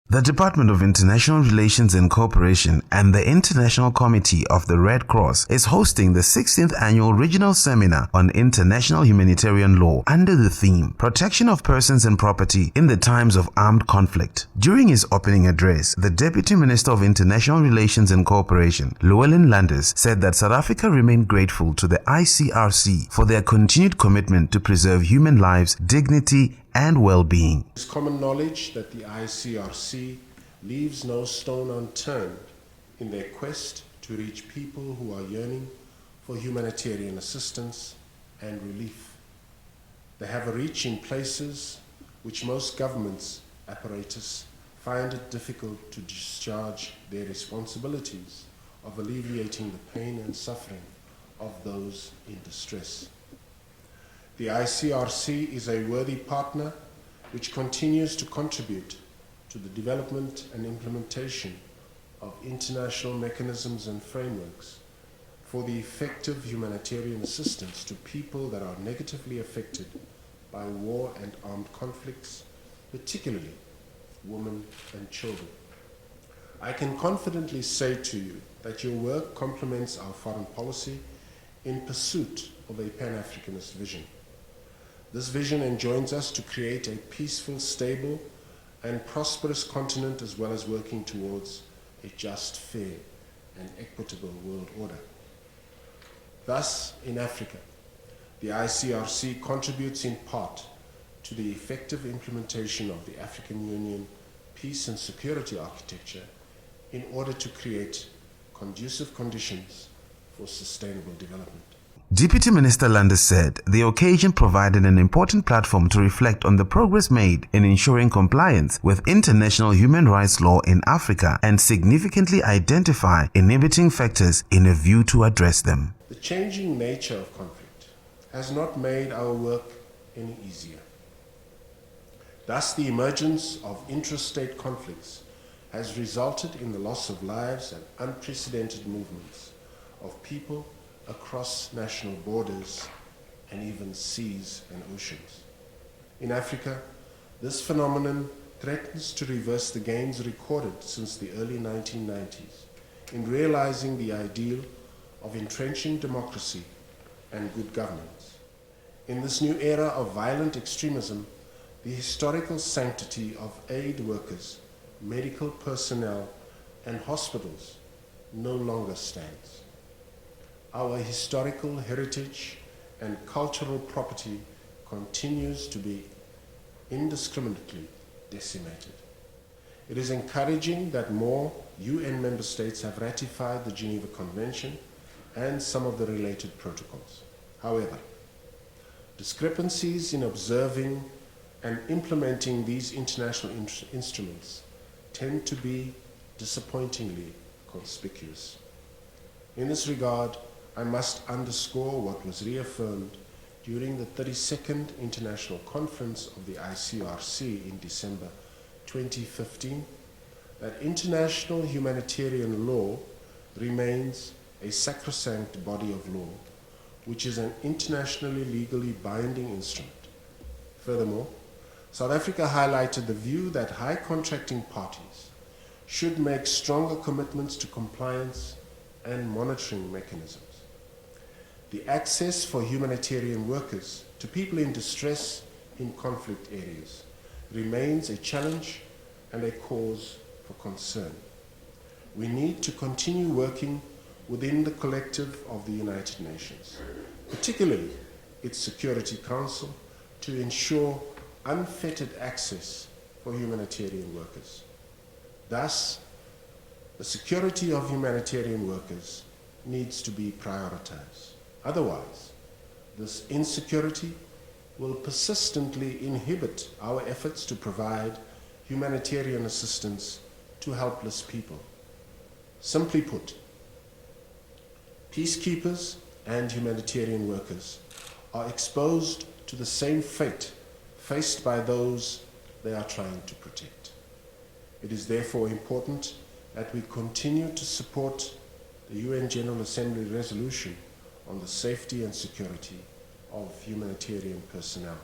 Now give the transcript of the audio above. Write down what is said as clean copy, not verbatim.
The Department of International Relations and Cooperation and the International Committee of the Red Cross is hosting the 16th Annual Regional Seminar on International Humanitarian Law under the theme Protection of Persons and Property in the Times of Armed Conflict. During his opening address, the Deputy Minister of International Relations and Cooperation, Luwellyn, said that South Africa remained grateful to the ICRC for their continued commitment to preserve human lives, dignity, and well-being. It's common knowledge that the ICRC leaves no stone unturned in their quest to reach people who are yearning for humanitarian assistance and relief. They have a reach in places which most governments' apparatus find it difficult to discharge their responsibilities of alleviating the pain and suffering of those in distress. The ICRC is a worthy partner which continues to contribute to the development and implementation of international mechanisms and frameworks for the effective humanitarian assistance to people that are negatively affected by war and armed conflicts, particularly women and children. I can confidently say to you that your work complements our foreign policy in pursuit of a Pan-Africanist vision. This vision enjoins us to create a peaceful, stable, and prosperous continent, as well as working towards a just, fair, and equitable world order. Thus, in Africa, the ICRC contributes in part to the effective implementation of the African Union peace and security architecture in order to create conducive conditions for sustainable development. Deputy Minister Landers said the occasion provided an important platform to reflect on the progress made in ensuring compliance with international human rights law in Africa and significantly identify inhibiting factors in a view to address them. The changing nature of conflict has not made our work any easier. Thus, the emergence of intrastate conflicts has resulted in the loss of lives and unprecedented movements of people across national borders and even seas and oceans. In Africa, this phenomenon threatens to reverse the gains recorded since the early 1990s in realizing the ideal of entrenching democracy and good governance. In this new era of violent extremism, the historical sanctity of aid workers, medical personnel, and hospitals no longer stands. Our historical heritage and cultural property continues to be indiscriminately decimated. It is encouraging that more UN member states have ratified the Geneva Convention and some of the related protocols. However, discrepancies in observing and implementing these international instruments tend to be disappointingly conspicuous. In this regard, I must underscore what was reaffirmed during the 32nd International Conference of the ICRC in December 2015, that international humanitarian law remains a sacrosanct body of law, which is an internationally legally binding instrument. Furthermore, South Africa highlighted the view that high contracting parties should make stronger commitments to compliance and monitoring mechanisms. The access for humanitarian workers to people in distress in conflict areas remains a challenge and a cause for concern. We need to continue working within the collective of the United Nations, particularly its Security Council, to ensure unfettered access for humanitarian workers. Thus, the security of humanitarian workers needs to be prioritized. Otherwise, this insecurity will persistently inhibit our efforts to provide humanitarian assistance to helpless people. Simply put, peacekeepers and humanitarian workers are exposed to the same fate faced by those they are trying to protect. It is therefore important that we continue to support the UN General Assembly resolution on the safety and security of humanitarian personnel.